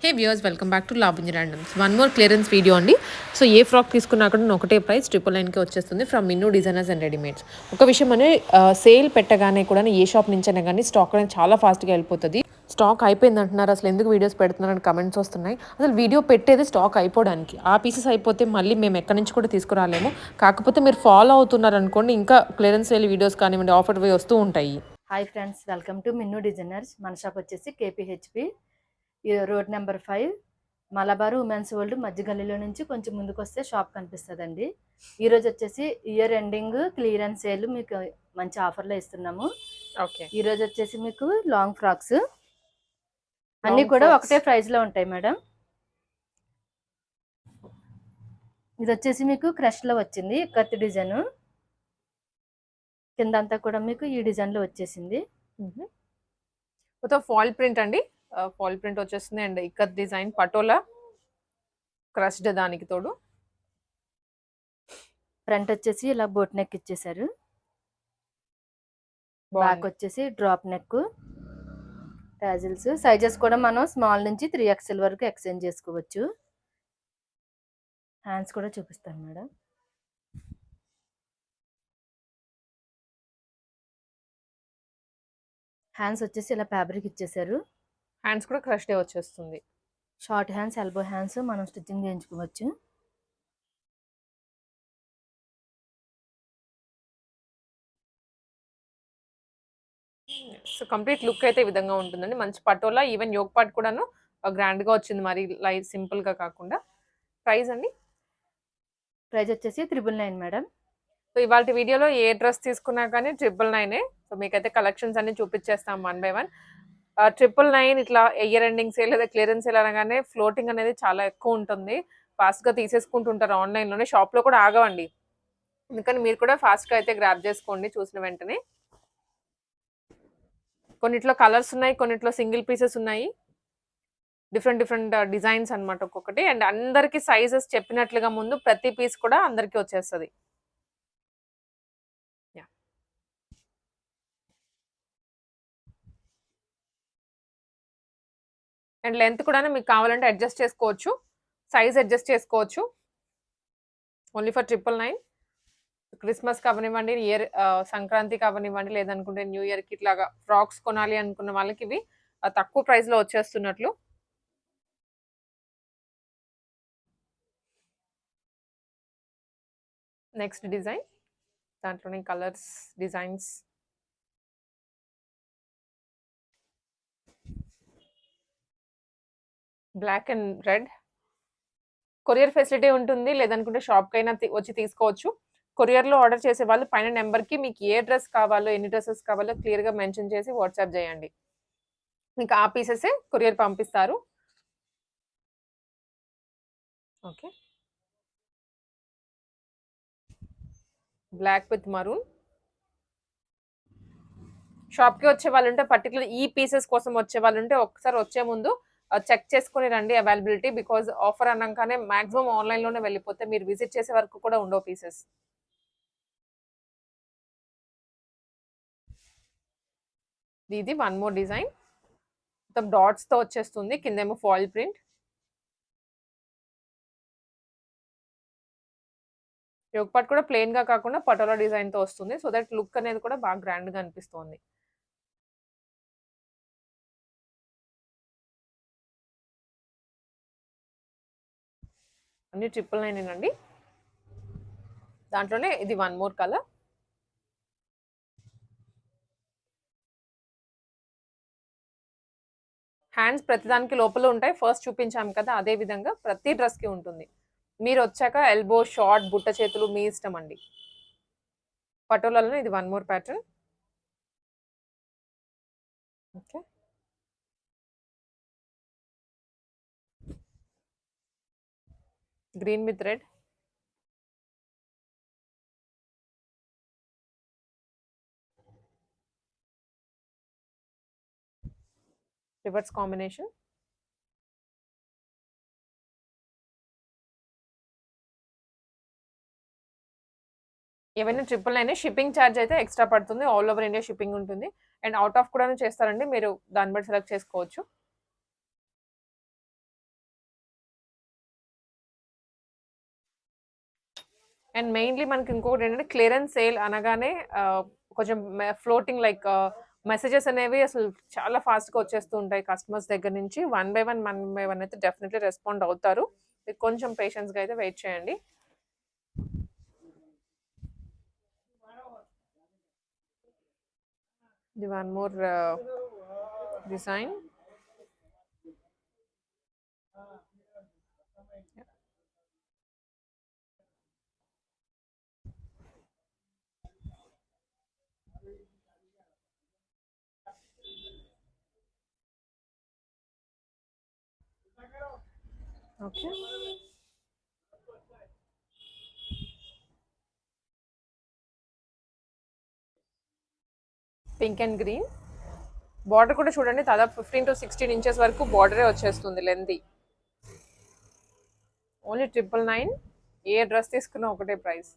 Hey viewers welcome back to లాభంజి randoms one more clearance video అండి. So ఏ frock తీసుకున్నా కూడా ఒకటే ప్రైస్ 999కి వచ్చేస్తుంది from Minnu designers and readymades. ఒక విషయం అని సేల్ పెట్టగానే కూడా ఏ షాప్ నుంచి అయినా కానీ స్టాక్ అనేది చాలా ఫాస్ట్గా వెళ్ళిపోతుంది. స్టాక్ అయిపోయింది అంటున్నారు, అసలు ఎందుకు వీడియోస్ పెడుతున్నారని కమెంట్స్ వస్తున్నాయి. అసలు వీడియో పెట్టేది స్టాక్ అయిపోవడానికి, ఆ పీసెస్ అయిపోతే మళ్ళీ మేము ఎక్కడి నుంచి కూడా తీసుకురాలేము. కాకపోతే మీరు ఫాలో అవుతున్నారు అనుకోండి, ఇంకా క్లియరెన్స్ సేల్ వీడియోస్ కానివ్వండి ఆఫర్ వే వస్తూ ఉంటాయి. Hi friends, welcome to Minnu designers. మన షాప్ వచ్చేసి KPHB road number 5 Malabar women's world మధ్య గల్లీలో నుంచి కొంచెం ముందుకు వస్తే షాప్ కనిపిస్తుందండి. ఈరోజు వచ్చేసి ఇయర్ ఎండింగ్ క్లియరెన్స్ సేల్ మీకు మంచి ఆఫర్లో ఇస్తున్నాము. ఓకే, ఈరోజు వచ్చేసి మీకు లాంగ్ ఫ్రాక్స్ అన్నీ కూడా ఒకటే ప్రైస్లో ఉంటాయి మేడం. ఇది వచ్చేసి మీకు క్రష్లో వచ్చింది కత్తి డిజైన్, కిందంతా కూడా మీకు ఈ డిజైన్లో వచ్చేసింది. మొత్తం ఫాల్ ప్రింట్ అండి, ఫాల్ ప్రింట్ వచ్చేస్తుంది and ikat design patola crushed దానికి తోడు. ఫ్రంట్ వచ్చేసి ఇలా బోట్ నెక్ ఇచ్చేసారు, బ్యాక్ వచ్చేసి డ్రాప్ నెక్, టాజిల్స్. సైజెస్ కూడా మనం స్మాల్ నుంచి 3XL వరకు ఎక్స్చేంజ్ చేసుకోవచ్చు. హ్యాండ్స్ కూడా చూపిస్తాను మేడం. హ్యాండ్స్ వచ్చేసి ఇలా ఫ్యాబ్రిక్ ఇచ్చేసారు. హ్యాండ్స్ కూడా క్రష్డే వచ్చేస్తుంది. షార్ట్ హ్యాండ్స్, ఎల్బో హ్యాండ్స్ మనం స్టిచ్చింగ్ చేయించుకోవచ్చు. సో కంప్లీట్ లుక్ అయితే ఈ విధంగా ఉంటుందండి. మంచి పటోలా, ఈవెన్ యోగ్ పార్ట్ కూడాను గ్రాండ్ గా వచ్చింది, మరి లైట్ సింపుల్ గా కాకుండా. ప్రైస్ అండి? ప్రైస్ వచ్చేసి 999 మేడం. సో ఇవాళ వీడియోలో ఏ డ్రెస్ తీసుకున్నా కానీ 999. సో మీకైతే కలెక్షన్స్ అన్ని చూపించేస్తాం 1 by 1. 999 ఇట్లా ఇయర్ ఎండింగ్ సేల్ లేదా క్లియరెన్స్ సేల్ అనగానే ఫ్లోటింగ్ అనేది చాలా ఎక్కువ ఉంటుంది. ఫాస్ట్ గా తీసేసుకుంటుంటారు ఆన్లైన్ లోనే, షాప్ లో కూడా ఆగవండి. అందుకని మీరు కూడా ఫాస్ట్ గా అయితే గ్రాప్ చేసుకోండి చూసిన వెంటనే. కొన్నిట్లో కలర్స్ ఉన్నాయి, కొన్నిట్లో సింగిల్ పీసెస్ ఉన్నాయి, డిఫరెంట్ డిఫరెంట్ డిజైన్స్ అన్నమాట ఒక్కొక్కటి. అండ్ అందరికి సైజెస్ చెప్పినట్లుగా ముందు ప్రతి పీస్ కూడా అందరికి వచ్చేస్తుంది. అండ్ లెంత్ కూడా మీకు కావాలంటే అడ్జస్ట్ చేసుకోవచ్చు, సైజ్ అడ్జస్ట్ చేసుకోవచ్చు. Only for 999. క్రిస్మస్ అవనివ్వండి, సంక్రాంతికి అవనివ్వండి, లేదనుకుంటే న్యూ ఇయర్ కి ఇట్లాగా ఫ్రాక్స్ కొనాలి అనుకున్న వాళ్ళకి ఇవి తక్కువ ప్రైస్ లో వచ్చేస్తున్నట్లు. నెక్స్ట్ డిజైన్, దాంట్లోనే colours, designs. Black and red. Courier facility ఉంటుంది, లేదనుకుంటే షాప్కి అయినా వచ్చి తీసుకోవచ్చు. కొరియర్లో ఆర్డర్ చేసే వాళ్ళు పైన నెంబర్కి మీకు ఏ డ్రెస్ కావాలో, ఎన్ని డ్రెస్సెస్ కావాలో క్లియర్గా మెన్షన్ చేసి వాట్సాప్ చేయండి, మీకు ఆ పీసెసే కొరియర్ పంపిస్తారు. Okay, black with maroon. షాప్కి వచ్చే వాళ్ళు ఉంటే, పర్టికులర్ ఈ పీసెస్ కోసం వచ్చే వాళ్ళు ఉంటే ఒకసారి వచ్చే ముందు చెక్ చేసుకుని రండి అవైలబిలిటీ. బికాజ్ ఆఫర్ అన్నాకనే మాక్సిమం ఆన్లైన్లోనే వెళ్ళిపోతే మీరు విజిట్ చేసే వరకు కూడా ఉండవు పీసెస్. ఇది వన్ మోర్ డిజైన్, మొత్తం డాట్స్తో వచ్చేస్తుంది, కిందేమో ఫాయిల్ ప్రింట్. యోగ్ పార్ట్ కూడా ప్లెయిన్ గా కాకుండా పటోలా డిజైన్ తో వస్తుంది, సో దట్ లుక్ అనేది కూడా బాగా గ్రాండ్ గా అనిపిస్తుంది. అన్ని 999 అండి. దాంట్లోనే ఇది వన్ మోర్ కలర్. హ్యాండ్స్ ప్రతిదానికి లోపల ఉంటాయి, ఫస్ట్ చూపించాము కదా అదే విధంగా ప్రతి డ్రెస్ కి ఉంటుంది. మీరు వచ్చాక ఎల్బో, షార్ట్, బుట్ట చేతులు మీ ఇష్టం అండి. పటోలాలో ఇది one more pattern. Okay, green with red. Reverse combination. ఏవైనా 999 షిప్పింగ్ ఛార్జ్ అయితే ఎక్స్ట్రా పడుతుంది, ఆల్ ఓవర్ ఇండియా షిప్పింగ్ ఉంటుంది. అండ్ అవుట్ ఆఫ్ కూడా చేస్తారండి, మీరు దాన్ని బట్టి సెలెక్ట్ చేసుకోవచ్చు. అండ్ మెయిన్‌లీ మనకి ఇంకొకటేంటంటే క్లియరెన్స్ సేల్ అనగానే కొంచెం ఫ్లోటింగ్ లైక్ మెసేజెస్ అనేవి అసలు చాలా ఫాస్ట్‌గా వచ్చేస్తూ ఉంటాయి కస్టమర్స్ దగ్గర నుంచి. వన్ బై వన్ అయితే డెఫినెట్‌లీ రెస్పాండ్ అవుతారు. మీరు కొంచెం పేషెన్స్‌గా అయితే వెయిట్ చేయండి. ఇది one more design. Okay. Pink and green. Border కూడా చూడండి దాదాపు 15-16 ఇంచెస్ వరకు బార్డరే వచ్చేస్తుంది లెంతీ. ఓన్లీ 999. ఏ డ్రెస్ తీసుకున్నా ఒకటే ప్రైస్.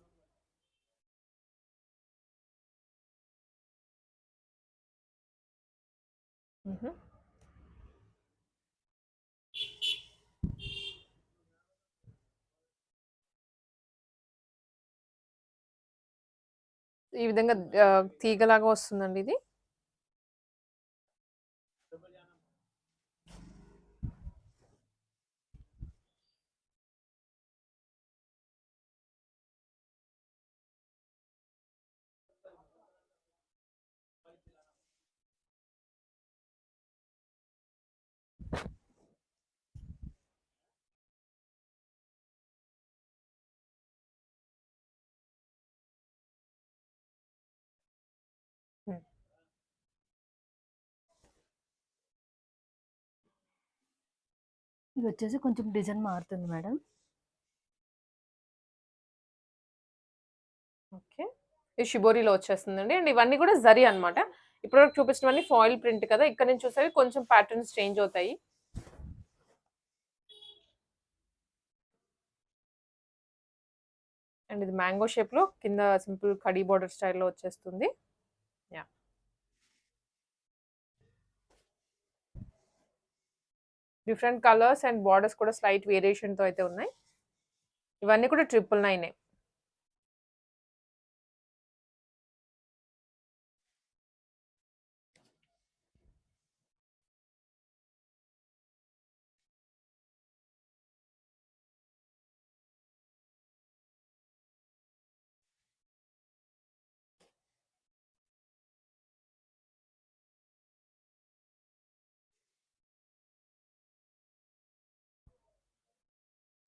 ఈ విధంగా తీగలాగా వస్తుందండి ఇది. హ్మ్. ఇది వచ్చేసి కొంచెం డిజైన్ మారుతుంది మేడం. ఓకే. ఇది షిబోరిలో వచ్చేస్తుందండి. అండ్ ఇవన్నీ కూడా జరీ అన్నమాట. ఇప్పటివరకు చూపించినవన్నీ ఫాయిల్ ప్రింట్ కదా! ఇక్కడ నుంచి చూసేవి కొంచెం ప్యాటర్న్స్ చేంజ్ అవుతాయి. అండ్ ఇది మ్యాంగో షేప్‌లో కింద సింపుల్ కడీ బోర్డర్ స్టైల్‌లో వచ్చేస్తుంది. Yeah! Different colours and borders కూడా స్లైట్ వేరియేషన్‌తో అయితే ఉన్నాయి. ఇవన్నీ కూడా 999.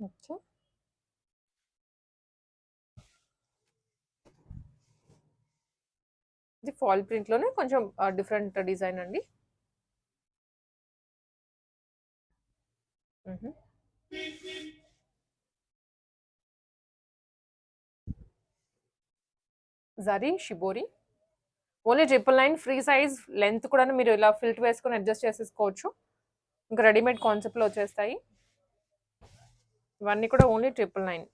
ఓకే. ఇది ఫాయిల్ ప్రింట్‌లోనే కొంచెం డిఫరెంట్ డిజైన్ అండి. హుహు. Zari shibori. Only 999 free size length కూడాను మీరు ఇలా ఫిల్ట్ వేసుకొని అడ్జస్ట్ చేసేసుకోవచ్చు. ఇంకా రెడీమేడ్ కాన్సెప్ట్‌లో వచ్చేస్తాయి. ఇవన్నీ కూడా ఓన్లీ 999.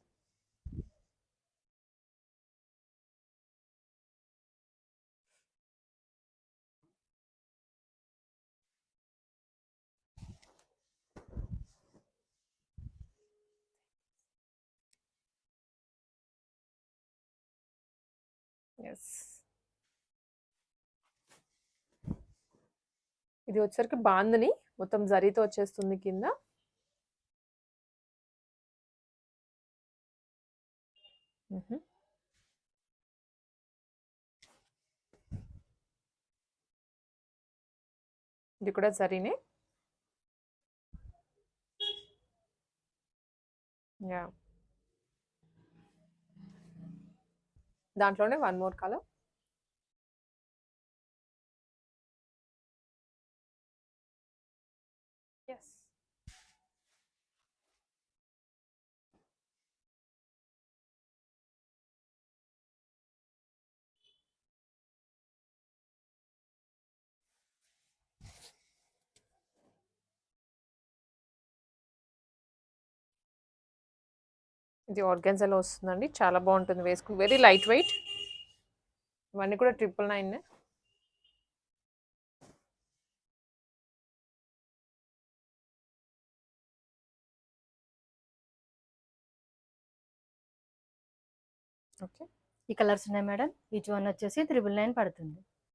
యెస్. ఇది వచ్చేసరికి బాందిని. మొత్తం జరీతో వచ్చేస్తుంది కింద. హుహు. ఇది కూడా జరీనే. యాహ్! దాంట్లోనే వన్ మోర్ కలర్. యెస్. ఇది ఆర్గాన్జాలో వస్తుందండి. చాలా బావుంటుంది వేసుకొని. Very light weight. ఇవన్నీ కూడా 999. ఓకే. ఈ కలర్స్ ఉన్నాయి మేడం. ఈచ్ వన్ వచ్చేసి 999 పడుతుంది.